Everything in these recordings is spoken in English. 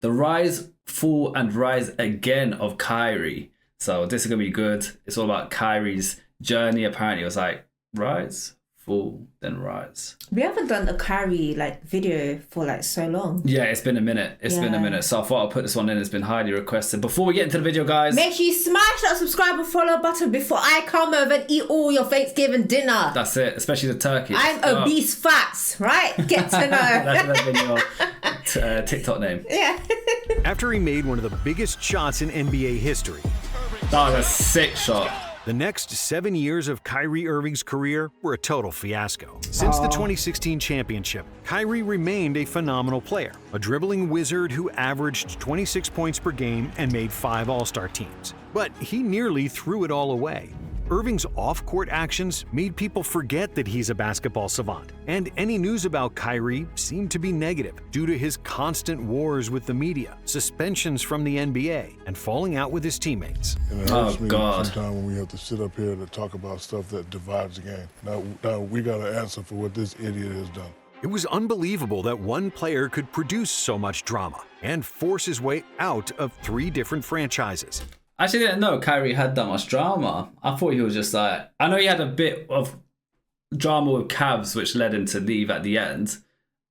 the rise, fall, and rise again of Kyrie. So this is going to be good. It's all about Kyrie's journey. Apparently it was like rise, fall, then rise. We haven't done a Kyrie like video for like so long. Yeah, it's been a minute. It's been a minute. So I thought I'll put this one in. It's been highly requested. Before we get into the video, guys, make sure you smash that subscribe and follow button before I come over and eat all your Thanksgiving dinner. That's it, especially the turkey. I'm obese fats, right? Get to know. That's been your TikTok name. Yeah. After he made one of the biggest shots in NBA history. That was a sick shot. The next 7 years of Kyrie Irving's career were a total fiasco. Since the 2016 championship, Kyrie remained a phenomenal player, a dribbling wizard who averaged 26 points per game and made 5 All-Star teams. But he nearly threw it all away. Irving's off-court actions made people forget that he's a basketball savant, and any news about Kyrie seemed to be negative due to his constant wars with the media, suspensions from the NBA, and falling out with his teammates. And it hurts me sometimes when we have to sit up here to talk about stuff that divides the game. Now we got to answer for what this idiot has done. It was unbelievable that one player could produce so much drama and force his way out of 3 different franchises. I actually didn't know Kyrie had that much drama. I thought he was just like... I know he had a bit of drama with Cavs, which led him to leave at the end.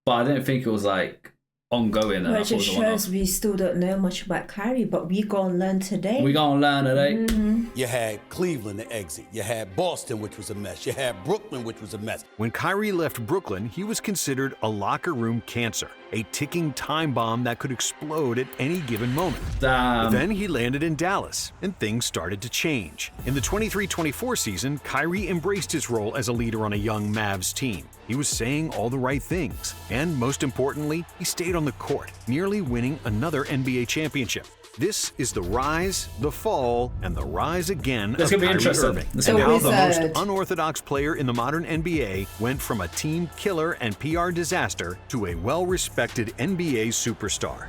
But I didn't think it was like ongoing. Well, it just shows we still don't know much about Kyrie, but we gonna learn today. We gonna learn today. Mm-hmm. You had Cleveland to exit. You had Boston, which was a mess. You had Brooklyn, which was a mess. When Kyrie left Brooklyn, he was considered a locker room cancer, a ticking time bomb that could explode at any given moment. Damn. Then he landed in Dallas, and things started to change. In the 23-24 season, Kyrie embraced his role as a leader on a young Mavs team. He was saying all the right things, and most importantly, he stayed on the court, nearly winning another NBA championship. This is the rise, the fall, and the rise again of Kyrie Irving. And how the most unorthodox player in the modern NBA went from a team killer and PR disaster to a well-respected NBA superstar.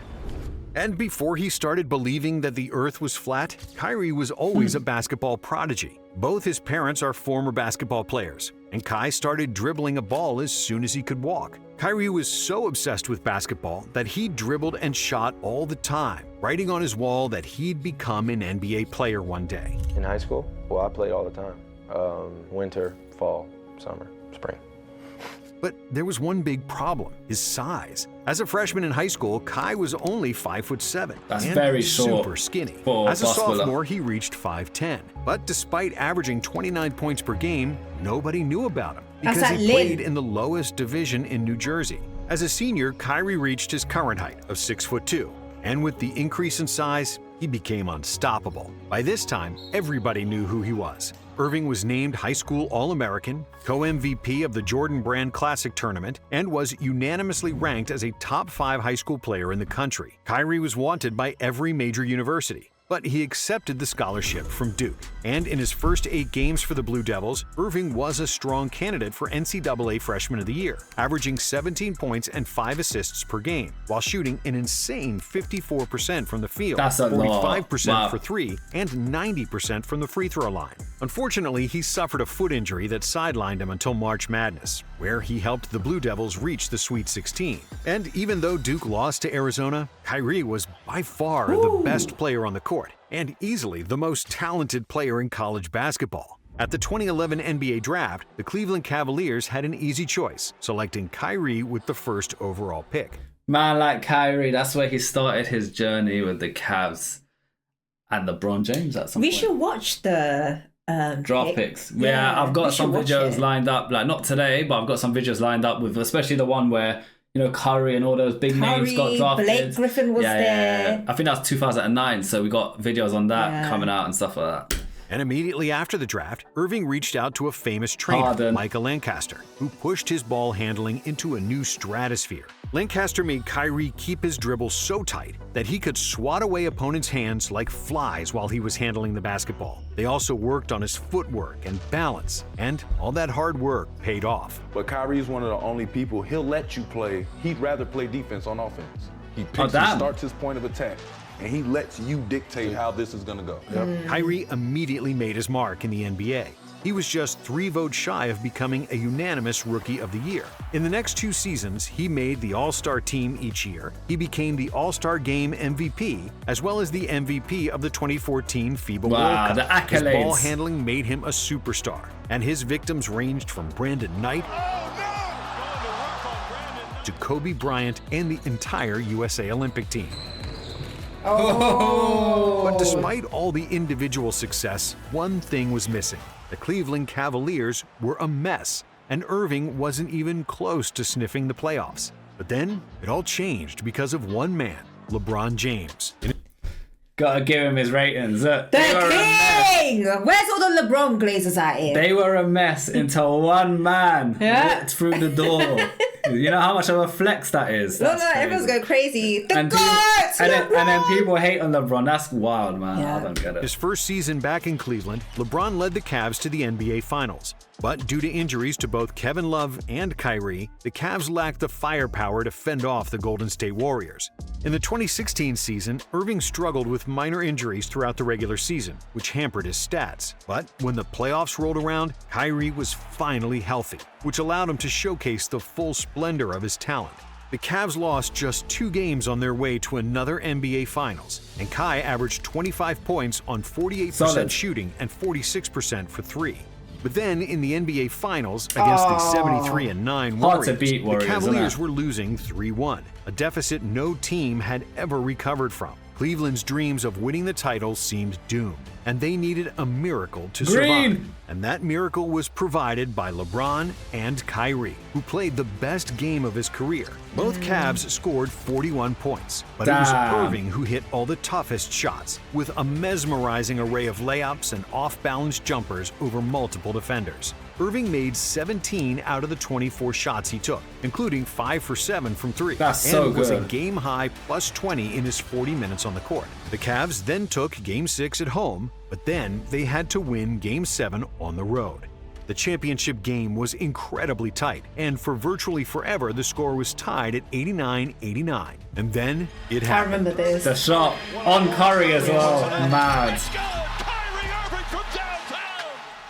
And before he started believing that the earth was flat, Kyrie was always a basketball prodigy. Both his parents are former basketball players, and Kai started dribbling a ball as soon as he could walk. Kyrie was so obsessed with basketball that he dribbled and shot all the time, writing on his wall that he'd become an NBA player one day. In high school, well, I played all the time. Winter, fall, summer, spring. But there was one big problem, his size. As a freshman in high school, Kai was only 5'7". That's and very short. Super skinny. As a sophomore, he reached 5'10". But despite averaging 29 points per game, nobody knew about him because he played in the lowest division in New Jersey. As a senior, Kyrie reached his current height of 6'2". And with the increase in size, he became unstoppable. By this time, everybody knew who he was. Irving was named High School All-American, co-MVP of the Jordan Brand Classic Tournament, and was unanimously ranked as a top 5 high school player in the country. Kyrie was wanted by every major university, but he accepted the scholarship from Duke. And in his first 8 games for the Blue Devils, Irving was a strong candidate for NCAA Freshman of the Year, averaging 17 points and 5 assists per game, while shooting an insane 54% from the field, 45% for 3, and 90% from the free throw line. Unfortunately, he suffered a foot injury that sidelined him until March Madness, where he helped the Blue Devils reach the Sweet 16. And even though Duke lost to Arizona, Kyrie was by far the best player on the court, and easily the most talented player in college basketball. At the 2011 NBA Draft, the Cleveland Cavaliers had an easy choice, selecting Kyrie with the first overall pick. Man like Kyrie, that's where he started his journey with the Cavs and LeBron James at some point. We should watch the draft picks. Yeah, I've got some videos lined up, like not today, but I've got some videos lined up with especially the one where, you know, Curry and all those big names got drafted. Blake Griffin was there. Yeah. I think that's 2009, so we got videos on that coming out and stuff like that. And immediately after the draft, Irving reached out to a famous trainer, Micah Lancaster, who pushed his ball handling into a new stratosphere. Lancaster made Kyrie keep his dribble so tight that he could swat away opponents' hands like flies while he was handling the basketball. They also worked on his footwork and balance, and all that hard work paid off. But Kyrie's one of the only people, he'll let you play. He'd rather play defense on offense. He picks and starts his point of attack, and he lets you dictate how this is going to go. Kyrie immediately made his mark in the NBA. He was just 3 votes shy of becoming a unanimous Rookie of the Year. In the next 2 seasons, he made the All-Star team each year. He became the All-Star Game MVP, as well as the MVP of the 2014 FIBA World Cup. The accolades. His ball handling made him a superstar, and his victims ranged from Brandon Knight to Kobe Bryant and the entire USA Olympic team. But despite all the individual success, one thing was missing. The Cleveland Cavaliers were a mess, and Irving wasn't even close to sniffing the playoffs. But then, it all changed because of one man, LeBron James. Gotta give him his ratings. The king! Where's all the LeBron Glazers out here? They were a mess until one man walked through the door. You know how much of a flex that is? Look, everyone's going crazy. And then people hate on LeBron. That's wild, man. Yeah. I don't get it. His first season back in Cleveland, LeBron led the Cavs to the NBA Finals. But due to injuries to both Kevin Love and Kyrie, the Cavs lacked the firepower to fend off the Golden State Warriors. In the 2016 season, Irving struggled with minor injuries throughout the regular season, which hampered his stats. But when the playoffs rolled around, Kyrie was finally healthy, which allowed him to showcase the full splendor of his talent. The Cavs lost just 2 games on their way to another NBA Finals, and Kai averaged 25 points on 48% shooting and 46% for 3. But then in the NBA Finals against the 73-9 Warriors, the Cavaliers were losing 3-1, a deficit no team had ever recovered from. Cleveland's dreams of winning the title seemed doomed, and they needed a miracle to survive. And that miracle was provided by LeBron and Kyrie, who played the best game of his career. Both Cavs scored 41 points, but it was Irving who hit all the toughest shots, with a mesmerizing array of layups and off-balance jumpers over multiple defenders. Irving made 17 out of the 24 shots he took, including 5 for 7 from 3. That's so good. Was a game-high plus 20 in his 40 minutes on the court. The Cavs then took Game 6 at home, but then they had to win Game 7 on the road. The championship game was incredibly tight, and for virtually forever the score was tied at 89-89. And then it happened. I remember this. The shot on Curry as well. Mad.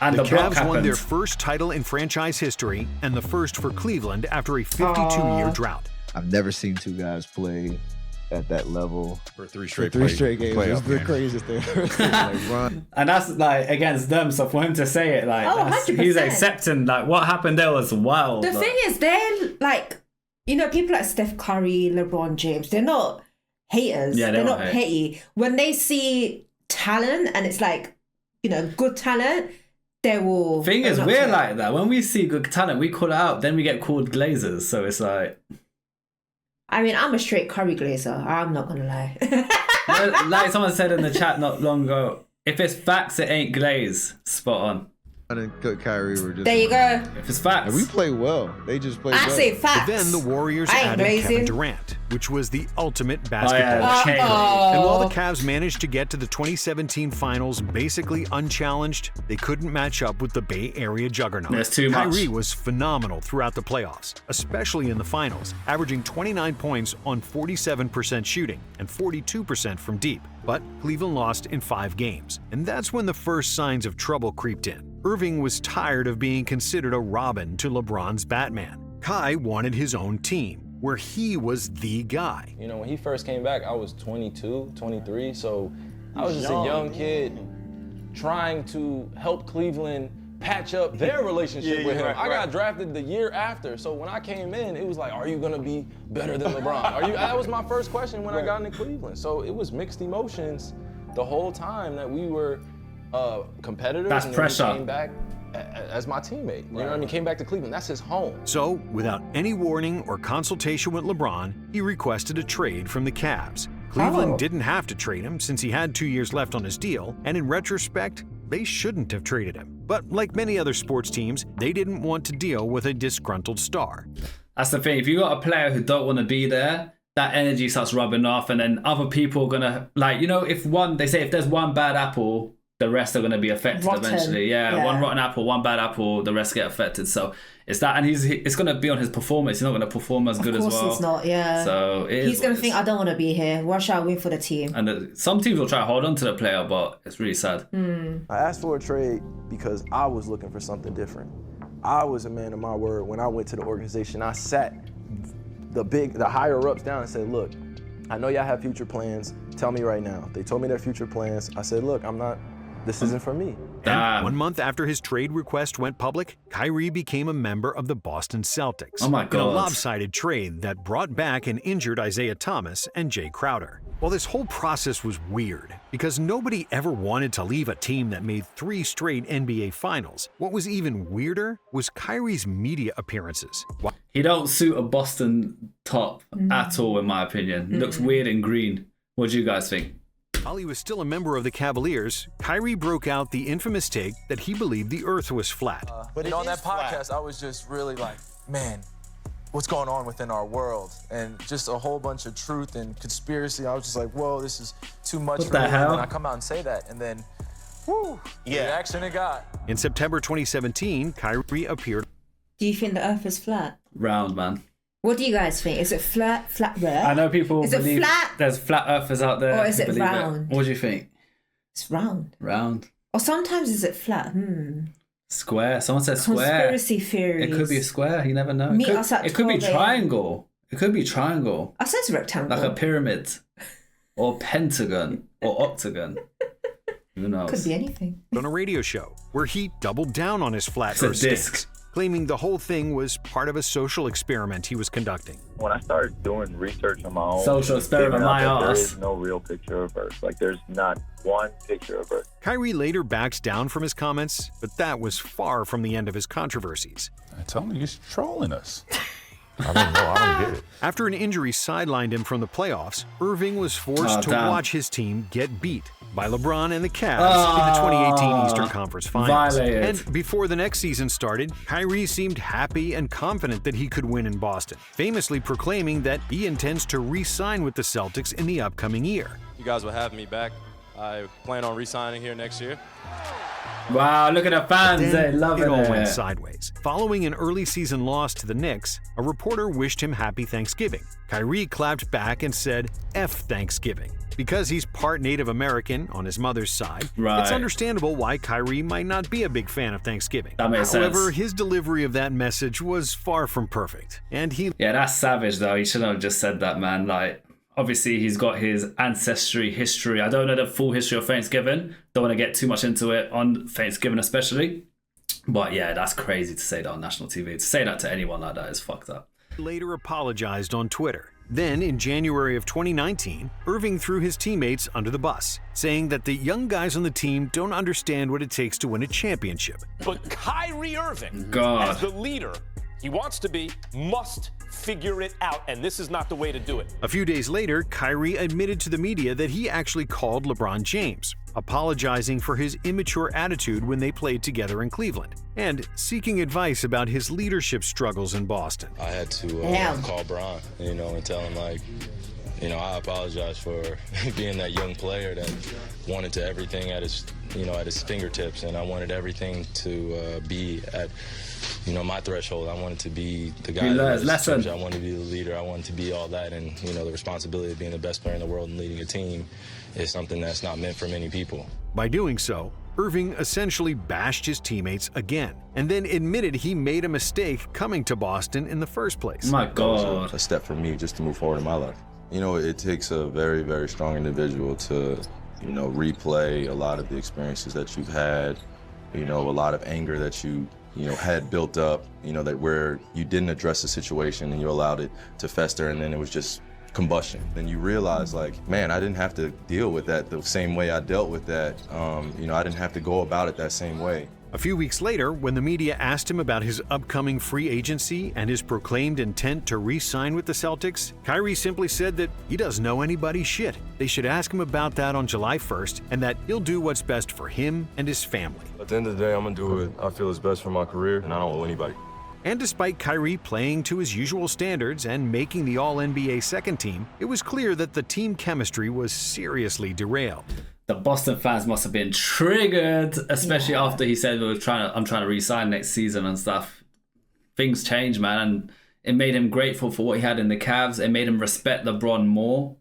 And the Cavs won their first title in franchise history and the first for Cleveland after a 52-year drought. I've never seen 2 guys play at that level for 3 straight games. It's the craziest thing I've ever seen. And that's like against them, so for him to say it, like he's accepting like what happened there was wild. The thing is, they're like, you know, people like Steph Curry, LeBron James, they're not haters. Yeah, they're not petty. When they see talent and it's like, you know, good talent, they will. Thing is, we're like that. When we see good talent, we call it out. Then we get called glazers. So it's like. I mean, I'm a straight Curry glazer. I'm not gonna lie. Like someone said in the chat not long ago, if it's facts, it ain't glaze. Spot on. And Kyrie were just. There you go. If it's facts, and we play well. They just play. I say facts. But then the Warriors added Kevin Durant, which was the ultimate basketball champion. And while the Cavs managed to get to the 2017 Finals basically unchallenged, they couldn't match up with the Bay Area juggernaut. There's too much. Kyrie was phenomenal throughout the playoffs, especially in the finals, averaging 29 points on 47% shooting and 42% from deep. But Cleveland lost in 5 games, and that's when the first signs of trouble creeped in. Irving was tired of being considered a Robin to LeBron's Batman. Kai wanted his own team, where he was the guy. You know, when he first came back, I was 22, 23, so I was just a young kid trying to help Cleveland patch up their relationship with him. I got drafted the year after, so when I came in, it was like, are you gonna be better than LeBron? That was my first question when I got into Cleveland. So it was mixed emotions the whole time that we were competitors. That's and pressure. He came back as my teammate. You know what I mean? Came back to Cleveland. That's his home. So, without any warning or consultation with LeBron, he requested a trade from the Cavs. Cleveland didn't have to trade him since he had 2 years left on his deal, and in retrospect, they shouldn't have traded him. But like many other sports teams, they didn't want to deal with a disgruntled star. That's the thing. If you got a player who don't want to be there, that energy starts rubbing off, and then other people are gonna, like, you know, if there's one bad apple, the rest are going to be affected eventually. Yeah, one rotten apple, one bad apple, the rest get affected. So it's that, and it's going to be on his performance. He's not going to perform as good as well. Of course it's not, yeah. So he's going to think, I don't want to be here. Why should I win for the team? And some teams will try to hold on to the player, but it's really sad. I asked for a trade because I was looking for something different. I was a man of my word. When I went to the organization, I sat the higher ups down and said, look, I know y'all have future plans. Tell me right now. They told me their future plans. I said, look, this isn't for me. And 1 month after his trade request went public, Kyrie became a member of the Boston Celtics. Oh my God. In a lopsided trade that brought back an injured Isaiah Thomas and Jay Crowder. Well, this whole process was weird because nobody ever wanted to leave a team that made 3 straight NBA finals. What was even weirder was Kyrie's media appearances. He don't suit a Boston top at all, in my opinion. He looks weird in green. What do you guys think? While he was still a member of the Cavaliers, Kyrie broke out the infamous take that he believed the earth was flat. But on that podcast, I was just really like, man, what's going on within our world? And just a whole bunch of truth and conspiracy. I was just like, whoa, this is too much for me. And I come out and say that, and then, the reaction it got. In September 2017, Kyrie appeared. Do you think the earth is flat? Round, man. What do you guys think? Is it flat there? I know people believe flat? There's flat earthers out there. Or is it round? What do you think? It's round. Round. Or sometimes is it flat? Square. Someone said square. Conspiracy theories. It could be a square. You never know. Meet us at it could be triangle. It could be triangle. I said rectangle. Like a pyramid. Or pentagon. Or octagon. Who knows? Could be anything. On a radio show where he doubled down on his flat earth stance, claiming the whole thing was part of a social experiment he was conducting. When I started doing research on my own, social experiment, my ass. There is no real picture of Earth. Like, there's not one picture of Earth. Kyrie later backs down from his comments, but that was far from the end of his controversies. I tell him he's trolling us. I don't get it. After an injury sidelined him from the playoffs, Irving was forced to watch his team get beat by LeBron and the Cavs in the 2018 Eastern Conference Finals. Violated. And before the next season started, Kyrie seemed happy and confident that he could win in Boston, famously proclaiming that he intends to re-sign with the Celtics in the upcoming year. You guys will have me back. I plan on re-signing here next year. Wow, look at the fans, they love it. It all went sideways. Following an early season loss to the Knicks, a reporter wished him happy Thanksgiving. Kyrie clapped back and said, F Thanksgiving. Because he's part Native American on his mother's side, it's understandable why Kyrie might not be a big fan of Thanksgiving. That makes sense. However, sense. his delivery of that message was far from perfect. And Yeah, that's savage though. He shouldn't have just said that, man. Like, obviously he's got his ancestry history. I don't know the full history of Thanksgiving. Don't want to get too much into it on Thanksgiving especially. But yeah, that's crazy to say that on national TV. To say that to anyone like that is fucked up. Later apologized on Twitter. Then, in January of 2019, Irving threw his teammates under the bus, saying that the young guys on the team don't understand what it takes to win a championship. But Kyrie Irving, as the leader he wants to be, must figure it out, and this is not the way to do it. A few days later, Kyrie admitted to the media that he actually called LeBron James, apologizing for his immature attitude when they played together in Cleveland, and seeking advice about his leadership struggles in Boston. I had to call Bron, and tell him, I apologize for being that young player that wanted to everything at his fingertips, and I wanted everything to be at, my threshold. I wanted to be the guy. I wanted to be the leader. I wanted to be all that, and the responsibility of being the best player in the world and leading a team is something that's not meant for many people. By doing so, Irving essentially bashed his teammates again, and then admitted he made a mistake coming to Boston in the first place. My God. A step for me just to move forward in my life. It takes a very, very strong individual to, replay a lot of the experiences that you've had, a lot of anger that you had built up, that where you didn't address the situation and you allowed it to fester, and then it was just combustion. Then you realize, man, I didn't have to deal with that the same way I dealt with that. I didn't have to go about it that same way. A few weeks later, when the media asked him about his upcoming free agency and his proclaimed intent to re-sign with the Celtics, Kyrie simply said that he doesn't know anybody's shit. They should ask him about that on July 1st, and that he'll do what's best for him and his family. At the end of the day, I'm going to do what I feel is best for my career, and I don't owe anybody. And despite Kyrie playing to his usual standards and making the All-NBA second team, it was clear that the team chemistry was seriously derailed. the Boston fans must have been triggered, especially after he said I'm trying to re-sign next season and stuff. Things changed, man, and it made him grateful for what he had in the Cavs. It made him respect LeBron more.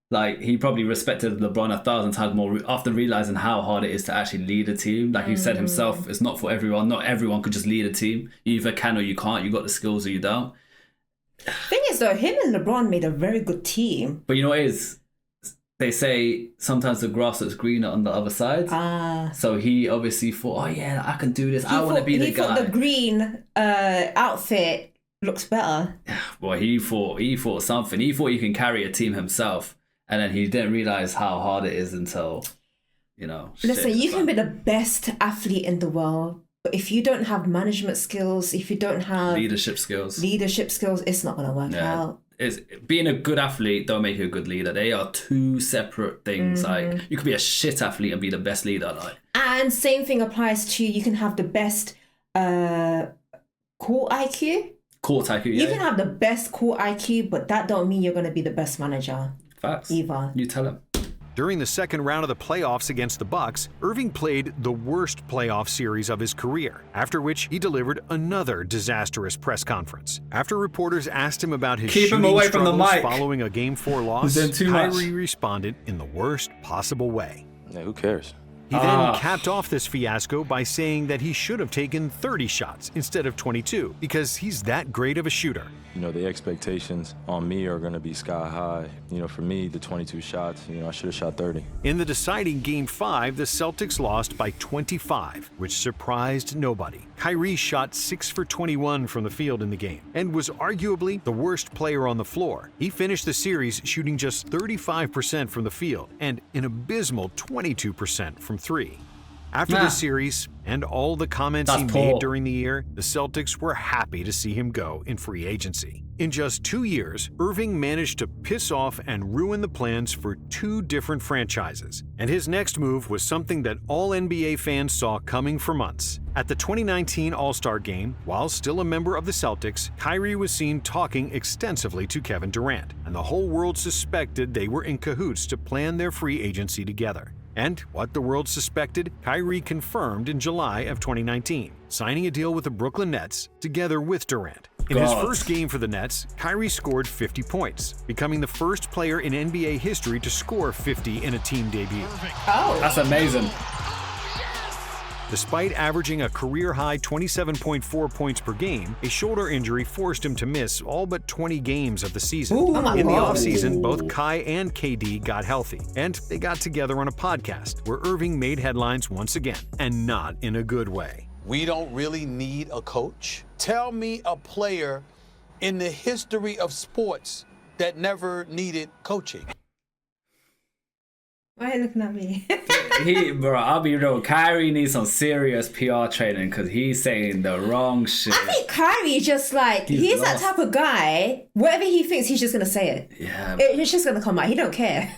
Like, he probably respected LeBron 1,000 times more after realizing how hard it is to actually lead a team. Like he said himself, it's not for everyone. Not everyone could just lead a team. You either can or you can't. You got the skills or you don't. Thing is, though, him and LeBron made a very good team. But you know what it is? They say sometimes the grass looks greener on the other side. So he obviously thought, oh yeah, I can do this. I want to be the guy. He thought the green outfit looks better. Well, he thought something. He thought he can carry a team himself. And then he didn't realize how hard it is until, Listen, you can be the best athlete in the world, but if you don't have management skills, if you don't have leadership skills, it's not going to work out. Being a good athlete don't make you a good leader. They are two separate things. Like, you could be a shit athlete and be the best leader. Like, and same thing applies to, you can have the best court IQ. Court IQ, yeah. You can have the best court IQ, but that don't mean you're going to be the best manager. Facts. Either. You tell him. During the second round of the playoffs against the Bucks, Irving played the worst playoff series of his career, after which he delivered another disastrous press conference. After reporters asked him about his shooting struggles following a Game 4 loss, Kyrie responded in the worst possible way. Yeah, who cares? He then capped off this fiasco by saying that he should have taken 30 shots instead of 22 because he's that great of a shooter. The expectations on me are going to be sky high. For me, the 22 shots, I should have shot 30. In the deciding Game 5, the Celtics lost by 25, which surprised nobody. Kyrie shot 6 for 21 from the field in the game and was arguably the worst player on the floor. He finished the series shooting just 35% from the field and an abysmal 22% from 3. After the series and all the comments he made during the year, the Celtics were happy to see him go in free agency. In just 2 years, Irving managed to piss off and ruin the plans for 2 different franchises. And his next move was something that all NBA fans saw coming for months. At the 2019 All-Star Game, while still a member of the Celtics, Kyrie was seen talking extensively to Kevin Durant, and the whole world suspected they were in cahoots to plan their free agency together. And what the world suspected, Kyrie confirmed in July of 2019, signing a deal with the Brooklyn Nets together with Durant. In his first game for the Nets, Kyrie scored 50 points, becoming the first player in NBA history to score 50 in a team debut. Oh, that's amazing. Despite averaging a career-high 27.4 points per game, a shoulder injury forced him to miss all but 20 games of the season. In the offseason, both Kai and KD got healthy, and they got together on a podcast where Irving made headlines once again, and not in a good way. We don't really need a coach. Tell me a player in the history of sports that never needed coaching. Why are you looking at me? I'll be real. Kyrie needs some serious PR training because he's saying the wrong shit. I think Kyrie just he's that type of guy. Whatever he thinks, he's just gonna say it. Yeah, it's just gonna come out. He don't care.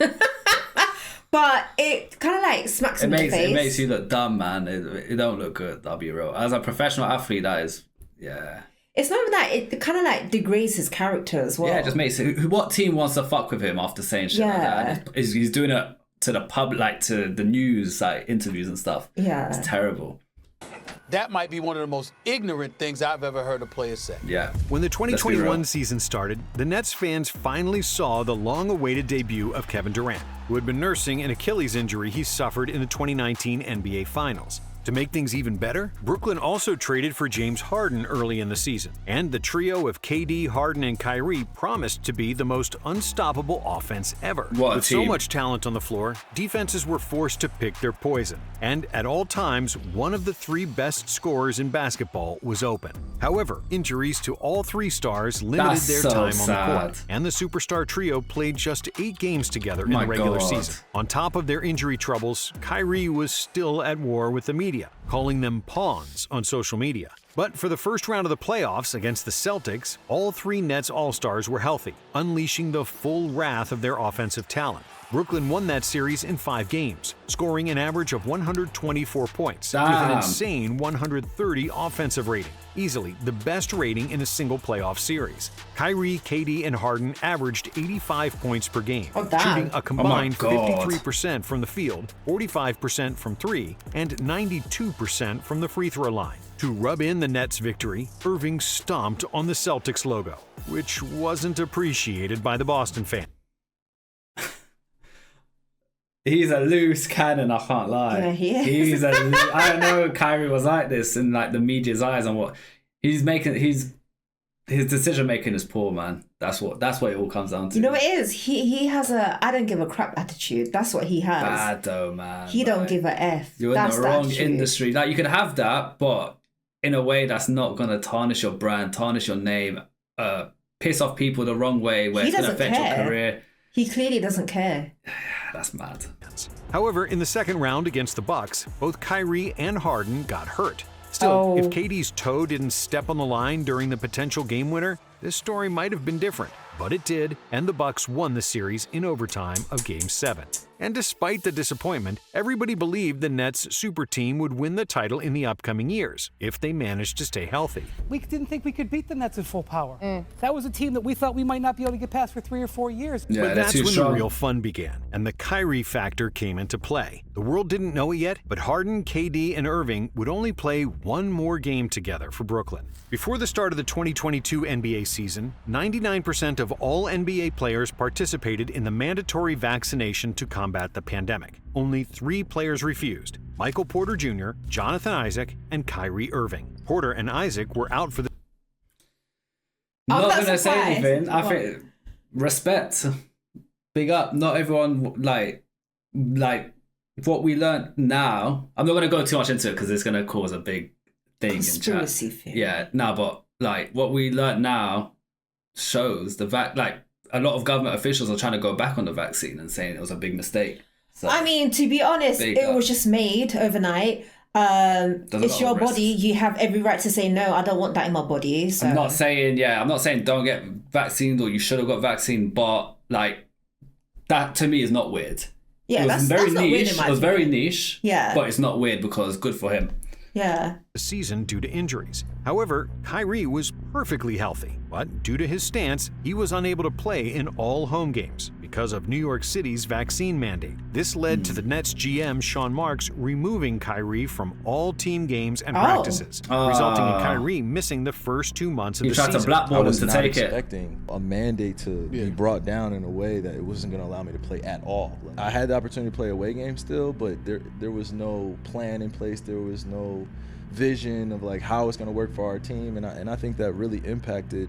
But it kind of smacks him in the face. It makes you look dumb, man. It don't look good. I'll be real. As a professional athlete, that is, It's not even that. It kind of degrades his character as well. Yeah, it just makes it. What team wants to fuck with him after saying shit like that? He's doing it to the public, to the news, interviews and stuff. Yeah. It's terrible. That might be one of the most ignorant things I've ever heard a player say. Yeah. When the 2021 season started, the Nets fans finally saw the long-awaited debut of Kevin Durant, who had been nursing an Achilles injury he suffered in the 2019 NBA Finals. To make things even better, Brooklyn also traded for James Harden early in the season, and the trio of KD, Harden, and Kyrie promised to be the most unstoppable offense ever. With so much talent on the floor, defenses were forced to pick their poison, and at all times, one of the 3 best scorers in basketball was open. However, injuries to all 3 stars limited their time on the court, and the superstar trio played just 8 games together in the regular season. On top of their injury troubles, Kyrie was still at war with the media, calling them pawns on social media. But for the first round of the playoffs against the Celtics, all 3 Nets All-Stars were healthy, unleashing the full wrath of their offensive talent. Brooklyn won that series in 5 games, scoring an average of 124 points with Damn. an insane 130 offensive rating, easily the best rating in a single playoff series. Kyrie, KD, and Harden averaged 85 points per game, shooting a combined 53% from the field, 45% from 3, and 92% from the free throw line. To rub in the Nets' victory, Irving stomped on the Celtics logo, which wasn't appreciated by the Boston fan. He's a loose cannon, I can't lie. Yeah, he is. I don't know Kyrie was like this in like the media's eyes on what he's making. His decision making is poor, man. That's what it all comes down to. You know what it is? He has a I don't give a crap attitude. That's what he has. Bad though, man. He don't give a F. You're That's in the wrong attitude. industry. Like you can have that, but in a way that's not gonna tarnish your brand, tarnish your name, piss off people the wrong way where it's gonna affect your career. He clearly doesn't care. That's mad. However, in the second round against the Bucks, both Kyrie and Harden got hurt. Still, if KD's toe didn't step on the line during the potential game winner, this story might have been different. But it did, and the Bucks won the series in overtime of Game 7. And despite the disappointment, everybody believed the Nets' super team would win the title in the upcoming years if they managed to stay healthy. We didn't think we could beat the Nets at full power. That was a team that we thought we might not be able to get past for 3 or 4 years. Yeah, but that's when the real fun began, and the Kyrie factor came into play. The world didn't know it yet, but Harden, KD, and Irving would only play one more game together for Brooklyn. Before the start of the 2022 NBA season, 99% of all NBA players participated in the mandatory vaccination to combat the pandemic. Only 3 players refused: Michael Porter Jr., Jonathan Isaac, and Kyrie Irving. Porter and Isaac were out for the... Not gonna say anything. I think respect, big up. Not everyone like what we learned now. I'm not gonna go too much into it because it's gonna cause a big thing Conspiracy in chat. theory. Yeah, no, but like what we learned now shows like a lot of government officials are trying to go back on the vaccine and saying it was a big mistake. So, I mean, to be honest, it was just made overnight. It's your body. You have every right to say no. I don't want that in my body. So. I'm not saying don't get vaccinated or you should have got vaccine, but like that to me is not weird. Yeah, it was that's very not weird niche. in my It was very opinion. niche. Yeah, but it's not weird because good for him. Yeah. Season due to injuries. However, Kyrie was perfectly healthy, but due to his stance, he was unable to play in all home games because of New York City's vaccine mandate. This led to the Nets GM Sean Marks removing Kyrie from all team games and practices, resulting in Kyrie missing the first 2 months of the season. I was not expecting a mandate to be brought down in a way that it wasn't going to allow me to play at all. I had the opportunity to play away games still, but there was no plan in place. There was no vision of like how it's going to work for our team, and I think that really impacted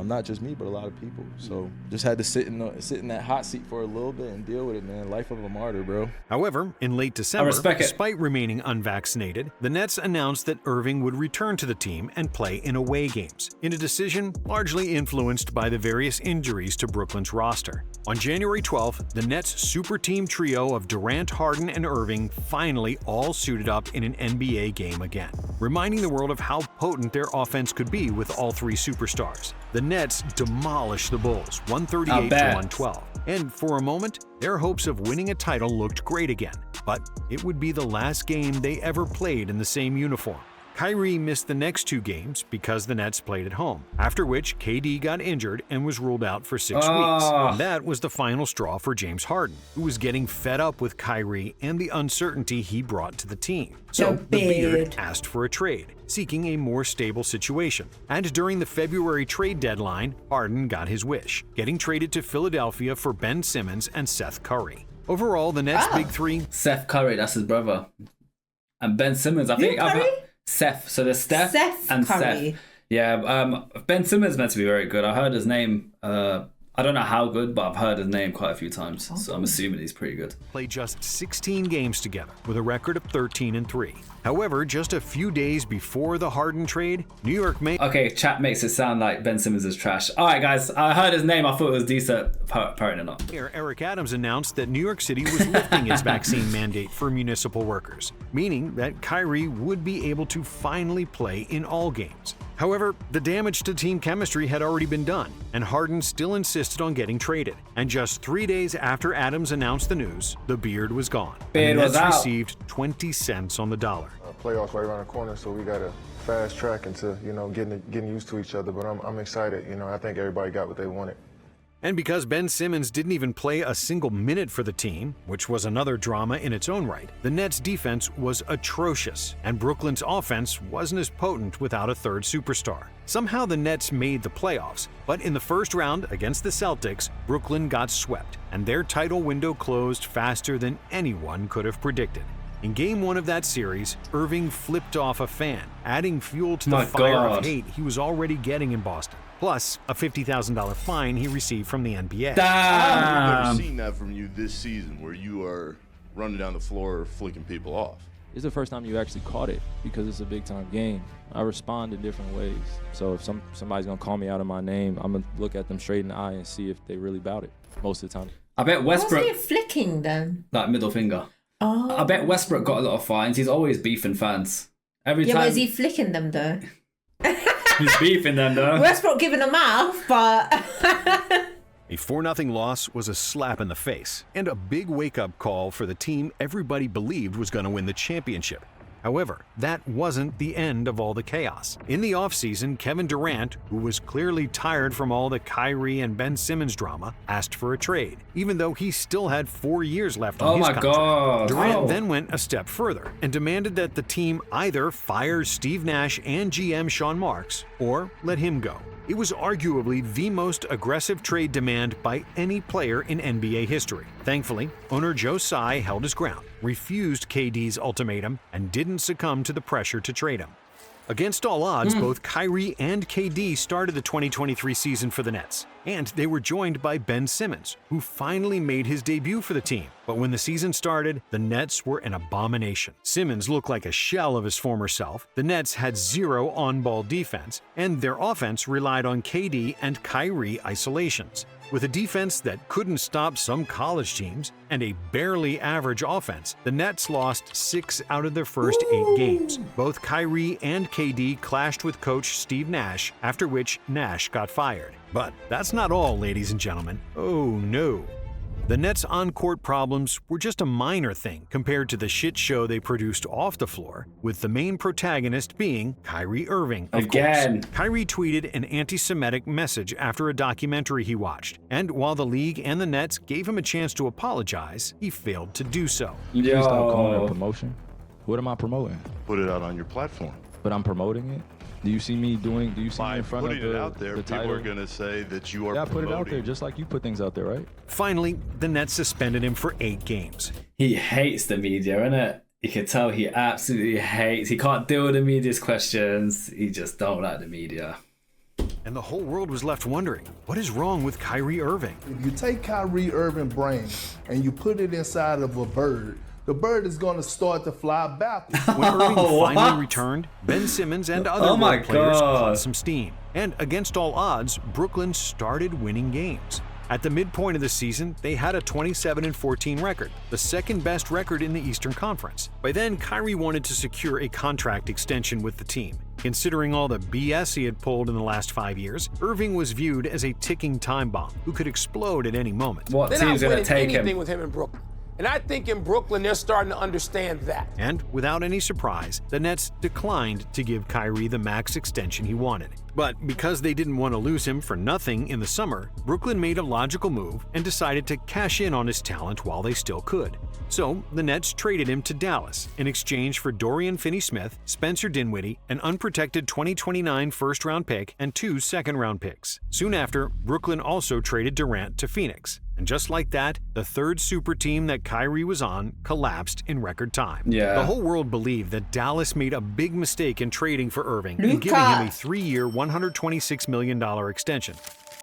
not just me, but a lot of people. So just had to sit in that hot seat for a little bit and deal with it, man. Life of a martyr, bro. However, in late December, despite remaining unvaccinated, the Nets announced that Irving would return to the team and play in away games, in a decision largely influenced by the various injuries to Brooklyn's roster. On January 12th, the Nets' super team trio of Durant, Harden, and Irving finally all suited up in an NBA game again, reminding the world of how potent their offense could be with all 3 superstars. The Nets demolished the Bulls, 138-112. And for a moment, their hopes of winning a title looked great again. But it would be the last game they ever played in the same uniform. Kyrie missed the next 2 games because the Nets played at home, after which KD got injured and was ruled out for 6 weeks. And that was the final straw for James Harden, who was getting fed up with Kyrie and the uncertainty he brought to the team. So the Beard asked for a trade, seeking a more stable situation. And during the February trade deadline, Harden got his wish, getting traded to Philadelphia for Ben Simmons and Seth Curry. Overall, the Nets' big 3... Seth Curry, that's his brother. And Ben Simmons, I think... Seth. So there's Steph and Curry. Seth. Yeah, Ben Simmons meant to be very good. I heard his name. I don't know how good, but I've heard his name quite a few times. So I'm assuming he's pretty good. Played just 16 games together with a record of 13-3. However, just a few days before the Harden trade, New York made... Okay, chat makes it sound like Ben Simmons is trash. All right, guys, I heard his name. I thought it was decent. Apparently not. Eric Adams announced that New York City was lifting its vaccine mandate for municipal workers, meaning that Kyrie would be able to finally play in all games. However, the damage to team chemistry had already been done, and Harden still insisted on getting traded. And just 3 days after Adams announced the news, the beard was gone. Beard was out. Received 20 cents on the dollar. Playoffs right around the corner, so we got to fast track into, getting used to each other. But I'm excited. I think everybody got what they wanted. And because Ben Simmons didn't even play a single minute for the team, which was another drama in its own right, the Nets' defense was atrocious, and Brooklyn's offense wasn't as potent without a third superstar. Somehow the Nets made the playoffs, but in the first round against the Celtics, Brooklyn got swept, and their title window closed faster than anyone could have predicted. In Game 1 of that series, Irving flipped off a fan, adding fuel to the fire of hate he was already getting in Boston. Plus, a $50,000 fine he received from the NBA. I've never seen that from you this season, where you are running down the floor flicking people off. It's the first time you actually caught it because it's a big-time game. I respond in different ways. So if somebody's going to call me out of my name, I'm going to look at them straight in the eye and see if they really about it most of the time. I bet Westbrook... What's he flicking then? Like middle finger. Oh. I bet Westbrook got a lot of fines. He's always beefing fans. Every time. But is he flicking them though? He's beefing them though. Westbrook giving them mouth, but... A 4-0 loss was a slap in the face and a big wake-up call for the team everybody believed was going to win the championship. However, that wasn't the end of all the chaos. In the offseason, Kevin Durant, who was clearly tired from all the Kyrie and Ben Simmons drama, asked for a trade, even though he still had 4 years left on his contract. God. Durant then went a step further and demanded that the team either fire Steve Nash and GM Sean Marks or let him go. It was arguably the most aggressive trade demand by any player in NBA history. Thankfully, owner Joe Tsai held his ground, refused KD's ultimatum, and didn't succumb to the pressure to trade him. Against all odds, both Kyrie and KD started the 2023 season for the Nets, and they were joined by Ben Simmons, who finally made his debut for the team. But when the season started, the Nets were an abomination. Simmons looked like a shell of his former self, the Nets had zero on-ball defense, and their offense relied on KD and Kyrie isolations. With a defense that couldn't stop some college teams and a barely average offense, the Nets lost 6 out of their first 8 games. Both Kyrie and KD clashed with coach Steve Nash, after which Nash got fired. But that's not all, ladies and gentlemen. Oh no. The Nets' on-court problems were just a minor thing compared to the shit show they produced off the floor, with the main protagonist being Kyrie Irving, of course. Kyrie tweeted an anti-Semitic message after a documentary he watched, and while the league and the Nets gave him a chance to apologize, he failed to do so. You stop calling it a promotion. What am I promoting? Put it out on your platform. But I'm promoting it? Do you see me in front of putting the it out there, the people title? are going to say that you are Yeah, I put promoting. it out there just like you put things out there, right? Finally, the Nets suspended him for 8 games. He hates the media, innit? You can tell he absolutely hates. He can't deal with the media's questions. He just don't like the media. And the whole world was left wondering, what is wrong with Kyrie Irving? If you take Kyrie Irving's brain and you put it inside of a bird, the bird is going to start to fly backwards. When Irving finally returned, Ben Simmons and other role players caught some steam. And against all odds, Brooklyn started winning games. At the midpoint of the season, they had a 27-14 record, the second best record in the Eastern Conference. By then, Kyrie wanted to secure a contract extension with the team. Considering all the BS he had pulled in the last 5 years, Irving was viewed as a ticking time bomb who could explode at any moment. What team's going to take him? With him in Brooklyn. And I think in Brooklyn, they're starting to understand that. And without any surprise, the Nets declined to give Kyrie the max extension he wanted. But because they didn't want to lose him for nothing in the summer, Brooklyn made a logical move and decided to cash in on his talent while they still could. So the Nets traded him to Dallas in exchange for Dorian Finney-Smith, Spencer Dinwiddie, an unprotected 2029 first-round pick, and 2 second-round picks. Soon after, Brooklyn also traded Durant to Phoenix. And just like that, the third super team that Kyrie was on collapsed in record time. Yeah. The whole world believed that Dallas made a big mistake in trading for Irving and giving him a 3-year, $126 million extension,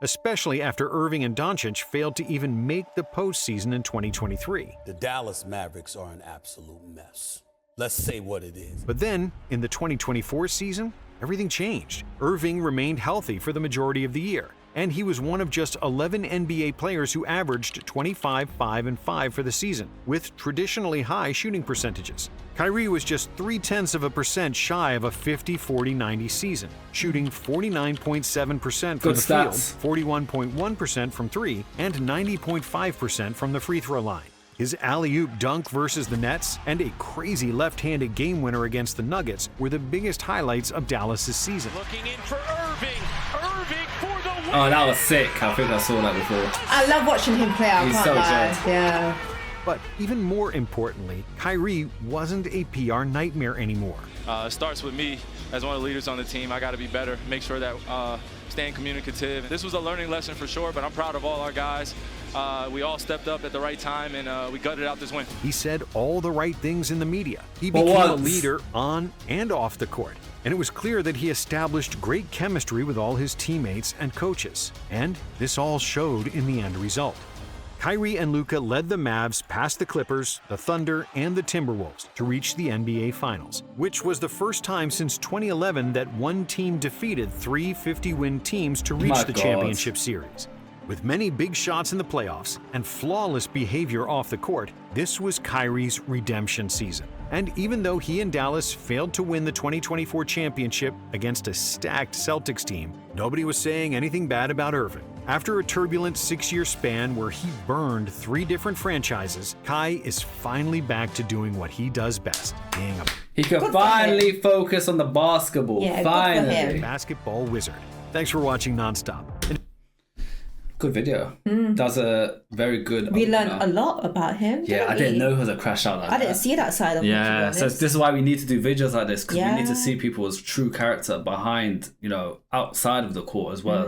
especially after Irving and Doncic failed to even make the postseason in 2023. The Dallas Mavericks are an absolute mess. Let's say what it is. But then, in the 2024 season, everything changed. Irving remained healthy for the majority of the year. and he was one of just 11 NBA players who averaged 25, 5, and 5 for the season, with traditionally high shooting percentages. Kyrie was just 0.3% shy of a 50-40-90 season, shooting 49.7% from the field, 41.1% from three, and 90.5% from the free throw line. His alley-oop dunk versus the Nets and a crazy left-handed game winner against the Nuggets were the biggest highlights of Dallas' season. Looking in for Irving. Irving for the win. Oh, that was sick. I think I saw that before. I love watching him play out. He's so good. Yeah. But even more importantly, Kyrie wasn't a PR nightmare anymore. It starts with me as one of the leaders on the team. I got to be better, make sure that staying communicative. This was a learning lesson for sure, but I'm proud of all our guys. We all stepped up at the right time, and we gutted out this win. He said all the right things in the media. He became a leader on and off the court. And it was clear that he established great chemistry with all his teammates and coaches. And this all showed in the end result. Kyrie and Luka led the Mavs past the Clippers, the Thunder, and the Timberwolves to reach the NBA Finals, which was the first time since 2011 that one team defeated three 50-win teams to reach the championship series. With many big shots in the playoffs and flawless behavior off the court, this was Kyrie's redemption season. And even though he and Dallas failed to win the 2024 championship against a stacked Celtics team, nobody was saying anything bad about Irving. After a turbulent 6-year span where he burned 3 different franchises, Kai is finally back to doing what he does best, being a He can finally focus on the basketball. Yeah, finally. Basketball wizard. Thanks for watching Nonstop. Good video. Does a very good. We learned a lot about him. Yeah, I didn't know he was a crash out like that. I didn't see that side of him. Yeah, so this is why we need to do videos like this, because we need to see people's true character behind, outside of the court as well.